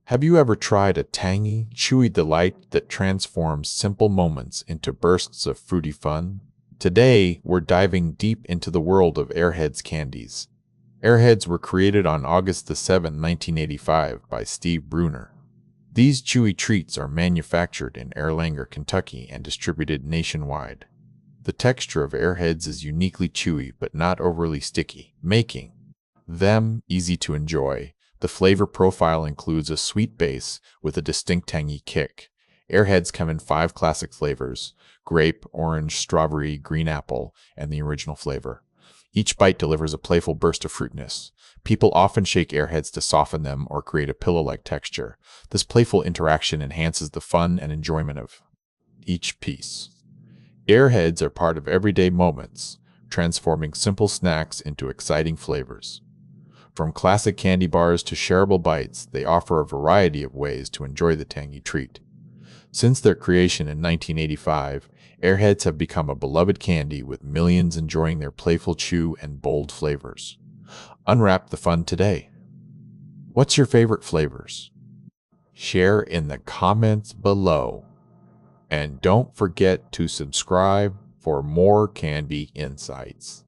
Have you ever tried a tangy, chewy delight that transforms simple moments into bursts of fruity fun? Today, we're diving deep into the world of Airheads candies. Airheads were created on August the 7th, 1985 by Steve Bruner. These chewy treats are manufactured in Erlanger, Kentucky and distributed nationwide. The texture of Airheads is uniquely chewy but not overly sticky, making them easy to enjoy. The flavor profile includes a sweet base with a distinct tangy kick. Airheads come in 5 classic flavors: grape, orange, strawberry, green apple, and the original flavor. Each bite delivers a playful burst of fruitiness. People often shake Airheads to soften them or create a pillow-like texture. This playful interaction enhances the fun and enjoyment of each piece. Airheads are part of everyday moments, transforming simple snacks into exciting flavors. From classic candy bars to shareable bites, they offer a variety of ways to enjoy the tangy treat. Since their creation in 1985, Airheads have become a beloved candy with millions enjoying their playful chew and bold flavors. Unwrap the fun today. What's your favorite flavors? Share in the comments below. And don't forget to subscribe for more candy insights.